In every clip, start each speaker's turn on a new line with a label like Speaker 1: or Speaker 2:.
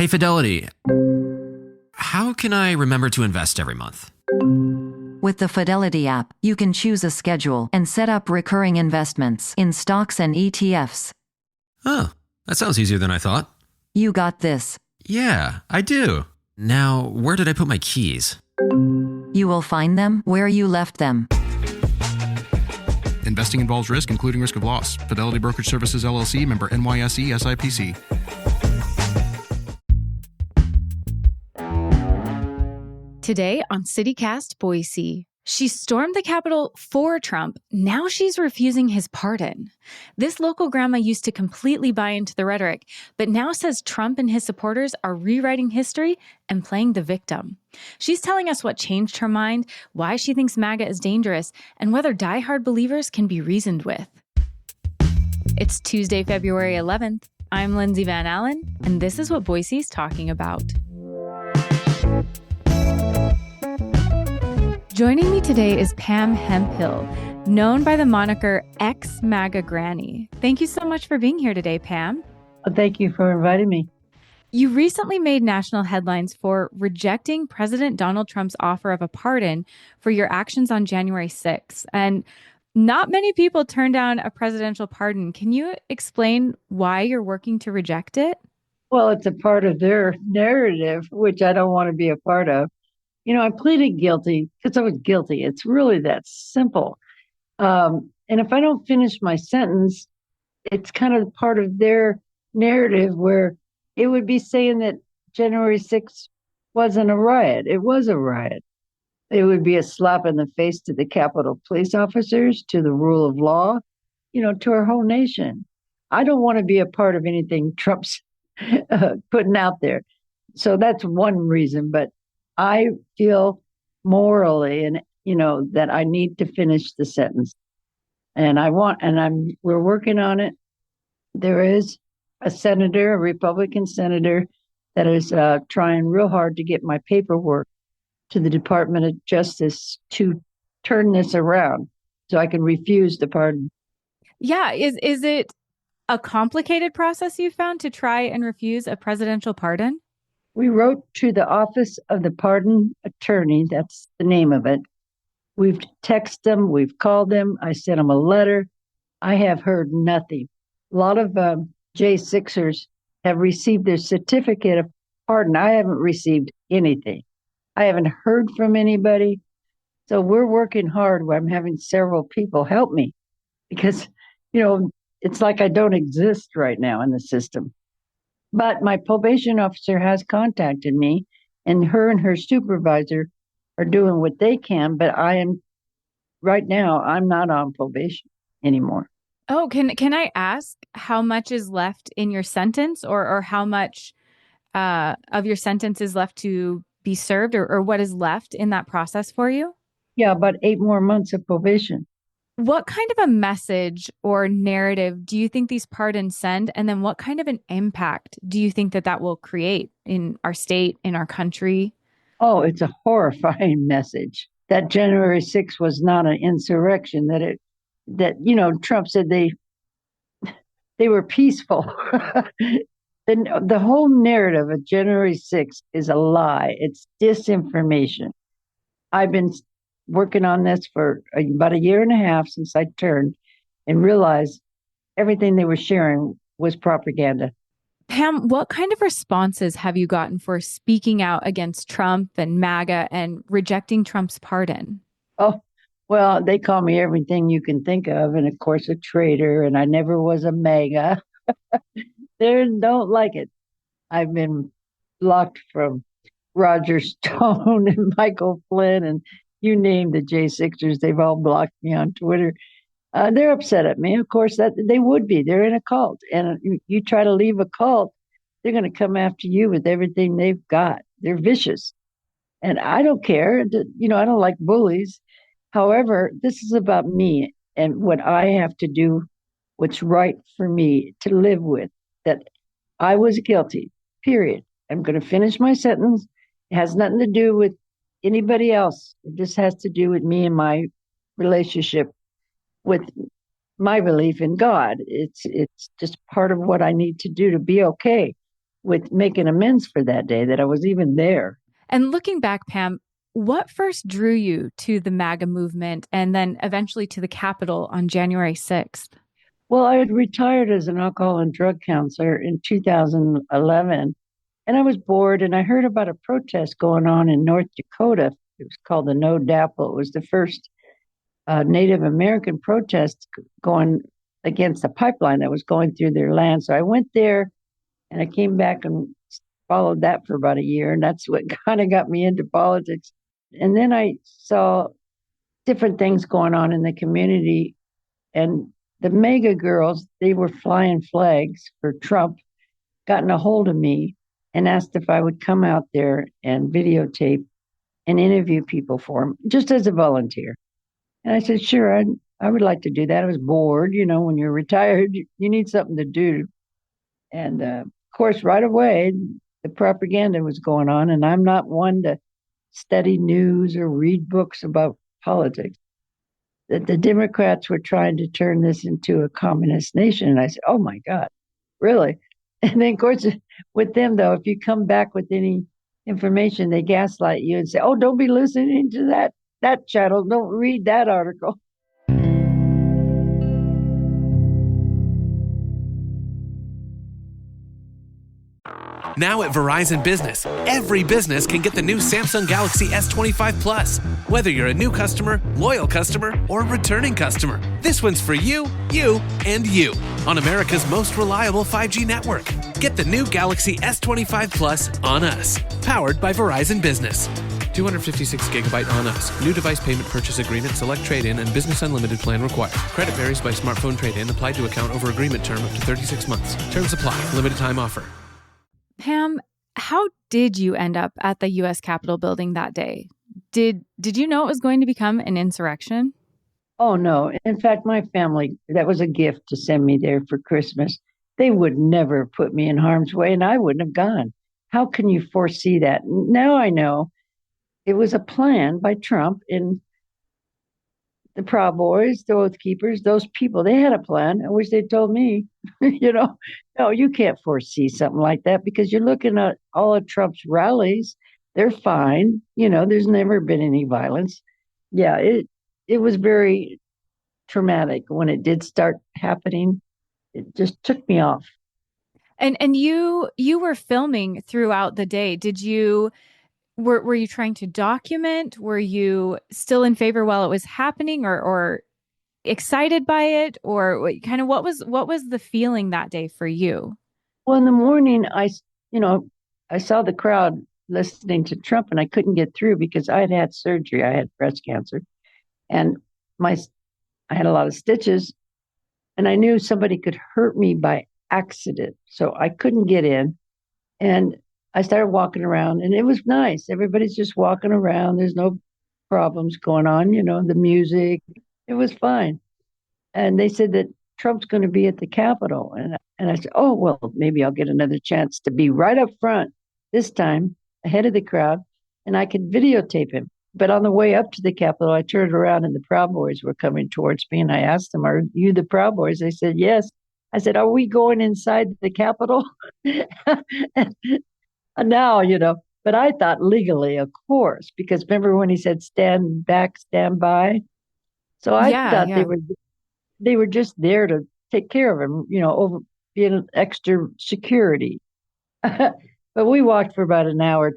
Speaker 1: Hey, Fidelity, how can I remember to invest every month?
Speaker 2: With the Fidelity app, you can choose a schedule and set up recurring investments in stocks and ETFs.
Speaker 1: Oh, that sounds easier than I thought.
Speaker 2: You got this.
Speaker 1: Yeah, I do. Now, where did I put my keys?
Speaker 2: You will find them where you left them.
Speaker 3: Investing involves risk, including risk of loss. Fidelity Brokerage Services, LLC, member NYSE, SIPC.
Speaker 4: Today on CityCast Boise, she stormed the Capitol for Trump. Now she's refusing his pardon. This local grandma used to completely buy into the rhetoric, but now says Trump and his supporters are rewriting history and playing the victim. She's telling us what changed her mind, why she thinks MAGA is dangerous, and whether diehard believers can be reasoned with. It's Tuesday, February 11th. I'm Lindsay Van Allen, and this is what Boise's talking about. Joining me today is Pam Hemphill, known by the moniker ex-MAGA Granny. Thank you so much for being here today, Pam.
Speaker 5: Thank you for inviting me.
Speaker 4: You recently made national headlines for rejecting President Donald Trump's offer of a pardon for your actions on January 6th. And not many people turn down a presidential pardon. Can you explain why you're working to reject it?
Speaker 5: Well, it's a part of their narrative, which I don't want to be a part of. You know, I pleaded guilty because I was guilty. It's really that simple. And if I don't finish my sentence, it's kind of part of their narrative where it would be saying that January 6th wasn't a riot. It was a riot. It would be a slap in the face to the Capitol police officers, to the rule of law, to our whole nation. I don't want to be a part of anything Trump's putting out there. So that's one reason. But I feel morally that I need to finish the sentence. And we're working on it. There is a Republican senator that is trying real hard to get my paperwork to the Department of Justice to turn this around so I can refuse the pardon.
Speaker 4: Yeah. Is it a complicated process you found to try and refuse a presidential pardon?
Speaker 5: We wrote to the Office of the Pardon Attorney. That's the name of it. We've texted them. We've called them. I sent them a letter. I have heard nothing. A lot of J6ers have received their certificate of pardon. I haven't received anything. I haven't heard from anybody. So we're working hard where I'm having several people help me because, it's like I don't exist right now in the system. But my probation officer has contacted me, and her supervisor are doing what they can. But right now, I'm not on probation anymore.
Speaker 4: Oh, can I ask how much is left in your sentence or how much of your sentence is left to be served or what is left in that process for you?
Speaker 5: Yeah, about 8 more months of probation.
Speaker 4: What kind of a message or narrative do you think these pardons send? And then what kind of an impact do you think that will create in our state, in our country?
Speaker 5: Oh, it's a horrifying message that January 6th was not an insurrection, that Trump said they were peaceful. The whole narrative of January 6th is a lie. It's disinformation. I've been working on this for about a year and a half since I turned and realized everything they were sharing was propaganda.
Speaker 4: Pam, what kind of responses have you gotten for speaking out against Trump and MAGA and rejecting Trump's pardon?
Speaker 5: Oh, well, they call me everything you can think of, and of course a traitor, and I never was a MAGA. They don't like it. I've been blocked from Roger Stone and Michael Flynn, and you name the J6ers, they've all blocked me on Twitter. They're upset at me. Of course, that they would be. They're in a cult. And you try to leave a cult, they're going to come after you with everything they've got. They're vicious. And I don't care. I don't like bullies. However, this is about me and what I have to do, what's right for me to live with, that I was guilty, period. I'm going to finish my sentence. It has nothing to do with anybody else. It just has to do with me and my relationship with my belief in God. It's just part of what I need to do to be okay. with making amends for that day, that I was even there.
Speaker 4: And looking back, Pam, what first drew you to the MAGA movement and then eventually to the Capitol on January 6th?
Speaker 5: Well, I had retired as an alcohol and drug counselor in 2011, and I was bored, and I heard about a protest going on in North Dakota. It was called the No Dapple. It was the first Native American protest going against a pipeline that was going through their land. So I went there, and I came back and followed that for about a year, and that's what kind of got me into politics. And then I saw different things going on in the community, and the MAGA girls, they were flying flags for Trump, gotten a hold of me and asked if I would come out there and videotape and interview people for them, just as a volunteer. And I said, sure, I would like to do that. I was bored. When you're retired, you need something to do. And of course, right away, the propaganda was going on, and I'm not one to study news or read books about politics. That the Democrats were trying to turn this into a communist nation. And I said, oh my God, really? And then, of course, with them, though, if you come back with any information, they gaslight you and say, oh, don't be listening to that channel. Don't read that article.
Speaker 6: Now at Verizon Business, every business can get the new Samsung Galaxy S25 Plus. Whether you're a new customer, loyal customer, or returning customer, this one's for you, you, and you on America's most reliable 5G network. Get the new Galaxy S25 Plus on us, powered by Verizon Business.
Speaker 3: 256 gigabyte on us. New device payment purchase agreement, select trade-in, and business unlimited plan required. Credit varies by smartphone trade-in, applied to account over agreement term up to 36 months. Terms apply. Limited time offer.
Speaker 4: Pam, how did you end up at the U.S. Capitol building that day? Did you know it was going to become an insurrection?
Speaker 5: Oh, no. In fact, my family, that was a gift to send me there for Christmas. They would never put me in harm's way, and I wouldn't have gone. How can you foresee that? Now I know it was a plan by Trump and the Proud Boys, the Oath Keepers, those people. They had a plan. I wish they'd told me, no, you can't foresee something like that because you're looking at all of Trump's rallies. They're fine. There's never been any violence. Yeah, it was very traumatic when it did start happening. It just took me off.
Speaker 4: And you were filming throughout the day. Were you trying to document? Were you still in favor while it was happening, or excited by it, or what was the feeling that day for you?
Speaker 5: Well, in the morning, I saw the crowd listening to Trump, and I couldn't get through because I had surgery. I had breast cancer, and I had a lot of stitches, and I knew somebody could hurt me by accident, so I couldn't get in. And I started walking around, and it was nice. Everybody's just walking around. There's no problems going on. The music, it was fine. And they said that Trump's going to be at the Capitol. And I said, oh, well, maybe I'll get another chance to be right up front this time, ahead of the crowd, and I could videotape him. But on the way up to the Capitol, I turned around, and the Proud Boys were coming towards me. And I asked them, are you the Proud Boys? They said, yes. I said, are we going inside the Capitol? Now, but I thought legally, of course, because remember when he said stand back, stand by? So I thought
Speaker 4: Yeah.
Speaker 5: they were just there to take care of him, over being extra security. But we walked for about an hour.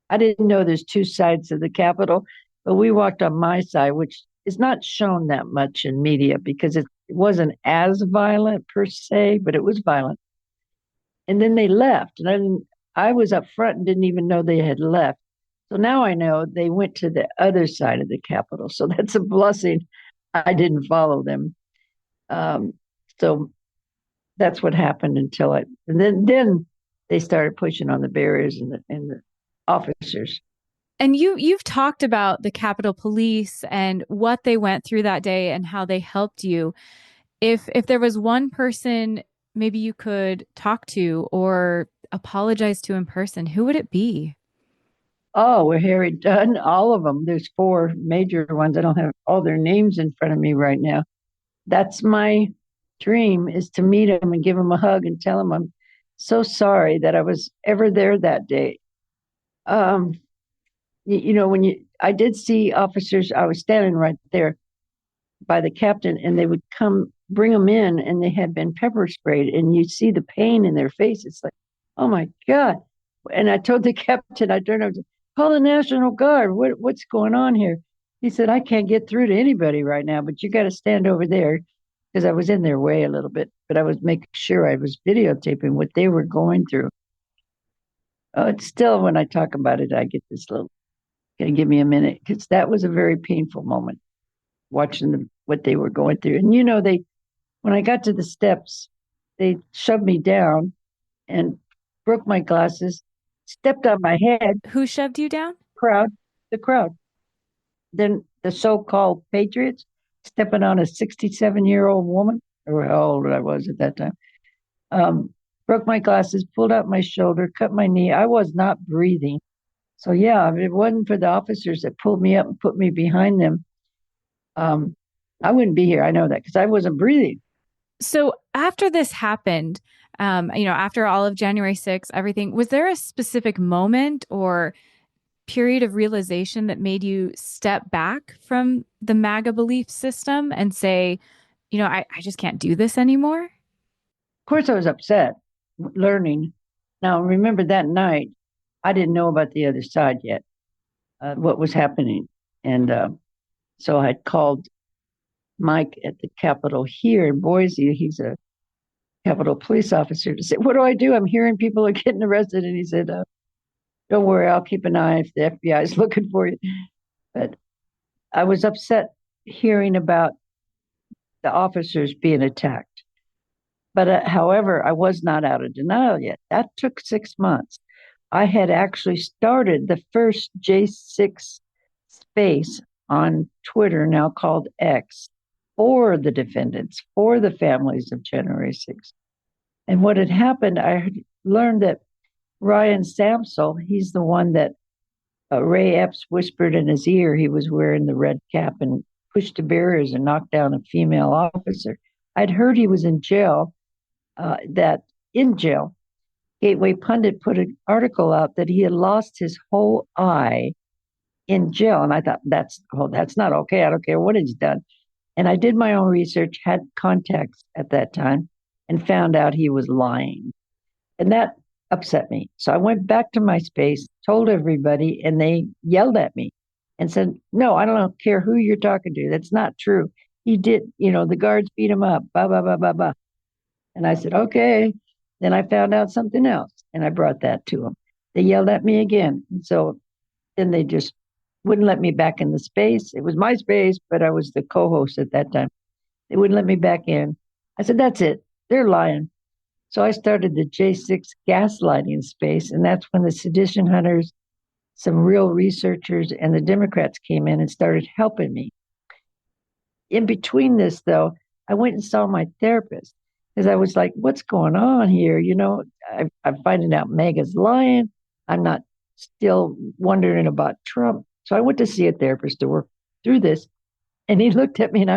Speaker 5: I didn't know there's two sides of the Capitol, but we walked on my side, which is not shown that much in media because it wasn't as violent per se, but it was violent. And then they left, and I was up front and didn't even know they had left. So now I know they went to the other side of the Capitol. So that's a blessing. I didn't follow them. So that's what happened and then they started pushing on the barriers and the officers.
Speaker 4: And you've talked about the Capitol Police and what they went through that day and how they helped you. If there was one person maybe you could talk to or apologize to in person, who would it be?
Speaker 5: Oh, well, Harry Dunn, all of them. There's four major ones. I don't have all their names in front of me right now. That's my dream, is to meet them and give them a hug and tell them so sorry that I was ever there that day. Um, I did see officers, I was standing right there by the captain, and they would come bring them in, and they had been pepper sprayed, and you see the pain in their face. It's like, oh my God. And I told the captain, I turned over, call the National Guard. What's going on here? He said, I can't get through to anybody right now, but you got to stand over there, because I was in their way a little bit, but I was making sure I was videotaping what they were going through. Oh, it's still, when I talk about it, I get this little, can you give me a minute? Because that was a very painful moment, watching what they were going through. And when I got to the steps, they shoved me down and broke my glasses, stepped on my head.
Speaker 4: Who shoved you down?
Speaker 5: Crowd, the crowd. Then the so-called patriots stepping on a 67-year-old woman, or how old I was at that time. Broke my glasses, pulled out my shoulder, cut my knee. I was not breathing. So yeah, if it wasn't for the officers that pulled me up and put me behind them, I wouldn't be here. I know that because I wasn't breathing.
Speaker 4: So after this happened, after all of January 6th, everything, was there a specific moment or period of realization that made you step back from the MAGA belief system and say, I just can't do this anymore?
Speaker 5: Of course, I was upset learning. Now, remember that night, I didn't know about the other side yet, what was happening. And so I called Mike at the Capitol here in Boise. He's a Capitol police officer, to say, what do I do? I'm hearing people are getting arrested. And he said, don't worry, I'll keep an eye if the FBI is looking for you. But I was upset hearing about the officers being attacked. But however, I was not out of denial yet. That took 6 months. I had actually started the first J6 space on Twitter, now called X, for the defendants, for the families of January 6th. And what had happened, I had learned that Ryan Samsel, he's the one that Ray Epps whispered in his ear. He was wearing the red cap and pushed the barriers and knocked down a female officer. I'd heard he was in jail, Gateway Pundit put an article out that he had lost his whole eye in jail. And I thought, that's not okay. I don't care what he's done. And I did my own research, had contacts at that time, and found out he was lying. And that upset me. So I went back to my space, told everybody, and they yelled at me and said, no, I don't care who you're talking to. That's not true. He did, the guards beat him up, blah, blah, blah, blah, blah. And I said, okay. Then I found out something else, and I brought that to them. They yelled at me again. And so then they just wouldn't let me back in the space. It was my space, but I was the co-host at that time. They wouldn't let me back in. I said, that's it. They're lying. So I started the J6 gaslighting space, and that's when the sedition hunters, some real researchers, and the Democrats came in and started helping me. In between this, though, I went and saw my therapist because I was like, what's going on here? I'm finding out Megan's lying. I'm not still wondering about Trump. So I went to see a therapist to work through this. And he looked at me, and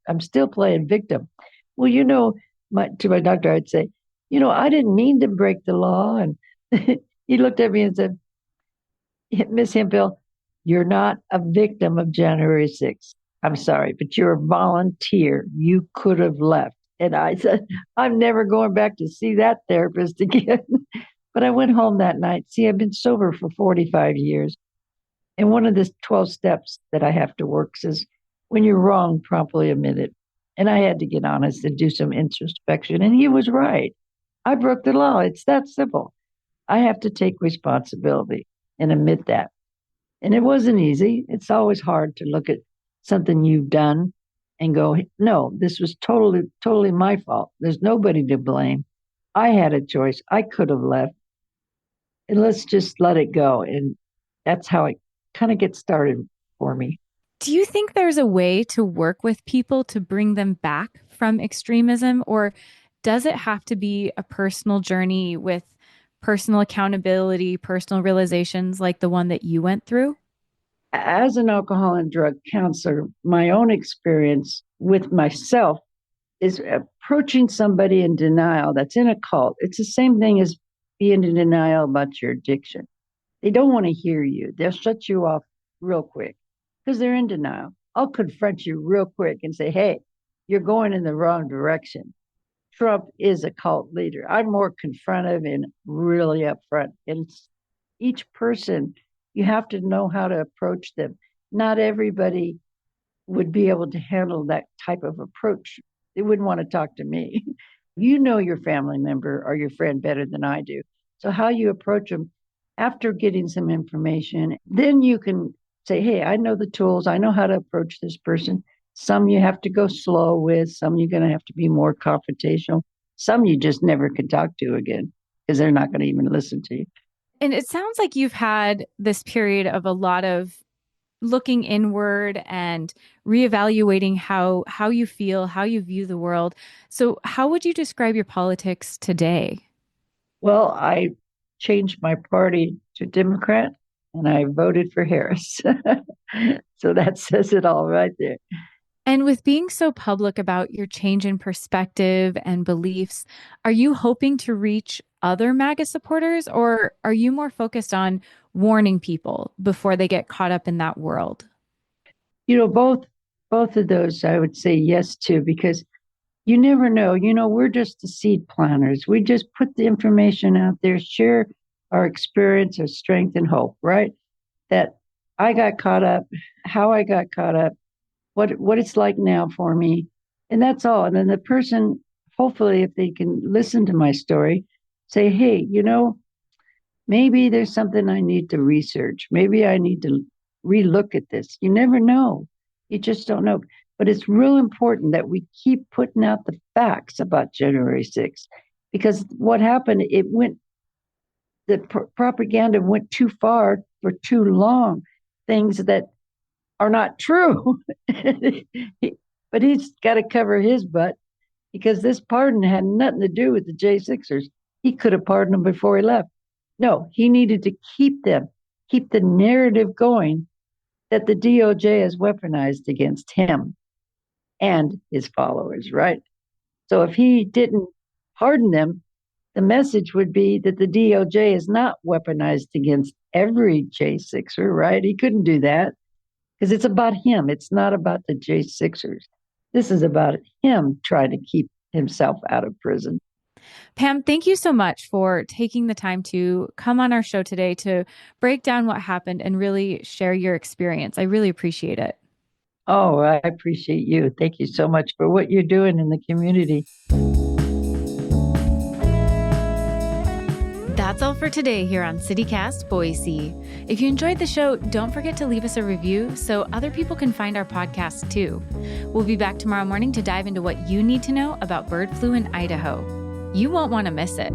Speaker 5: I'm still playing victim. Well, to my doctor, I'd say, I didn't mean to break the law. And he looked at me and said, Miss Hemphill, you're not a victim of January 6th. I'm sorry, but you're a volunteer. You could have left. And I said, I'm never going back to see that therapist again. But I went home that night. See, I've been sober for 45 years. And one of the 12 steps that I have to work says, when you're wrong, promptly admit it. And I had to get honest and do some introspection. And he was right. I broke the law. It's that simple. I have to take responsibility and admit that. And it wasn't easy. It's always hard to look at something you've done and go, no, this was totally, totally my fault. There's nobody to blame. I had a choice. I could have left. And let's just let it go. And that's how it kind of gets started for me.
Speaker 4: Do you think there's a way to work with people to bring them back from extremism, or does it have to be a personal journey with personal accountability, personal realizations like the one that you went through?
Speaker 5: As an alcohol and drug counselor, my own experience with myself is approaching somebody in denial that's in a cult, it's the same thing as being in denial about your addiction. They don't want to hear you. They'll shut you off real quick because they're in denial. I'll confront you real quick and say, hey, you're going in the wrong direction. Trump is a cult leader. I'm more confrontive and really upfront. And each person, you have to know how to approach them. Not everybody would be able to handle that type of approach. They wouldn't want to talk to me. You know your family member or your friend better than I do. So how you approach them after getting some information, then you can say, hey, I know the tools. I know how to approach this person. Some you have to go slow with. Some you're going to have to be more confrontational. Some you just never can talk to again because they're not going to even listen to you.
Speaker 4: And it sounds like you've had this period of a lot of looking inward and reevaluating how you feel, how you view the world. So how would you describe your politics today?
Speaker 5: Well, I changed my party to Democrat and I voted for Harris. So that says it all right there.
Speaker 4: And with being so public about your change in perspective and beliefs, are you hoping to reach other MAGA supporters, or are you more focused on warning people before they get caught up in that world?
Speaker 5: You know, both of those I would say yes to, because you never know. You know, we're just the seed planters. We just put the information out there, share our experience, our strength and hope, right? That I got caught up, how I got caught up, what it's like now for me. And that's all. And then the person, hopefully, if they can listen to my story, say, hey, you know, maybe there's something I need to research. Maybe I need to relook at this. You never know. You just don't know. But it's real important that we keep putting out the facts about January 6th, because what happened, the propaganda went too far for too long, things that are not true. But he's got to cover his butt because this pardon had nothing to do with the J6ers. He could have pardoned them before he left. No, he needed to keep the narrative going that the DOJ is weaponized against him and his followers, right? So if he didn't pardon them, the message would be that the DOJ is not weaponized against every J6er, right? He couldn't do that because it's about him. It's not about the J6ers. This is about him trying to keep himself out of prison.
Speaker 4: Pam, thank you so much for taking the time to come on our show today to break down what happened and really share your experience. I really appreciate it.
Speaker 5: Oh, I appreciate you. Thank you so much for what you're doing in the community.
Speaker 4: That's all for today here on CityCast Boise. If you enjoyed the show, don't forget to leave us a review so other people can find our podcast too. We'll be back tomorrow morning to dive into what you need to know about bird flu in Idaho. You won't want to miss it.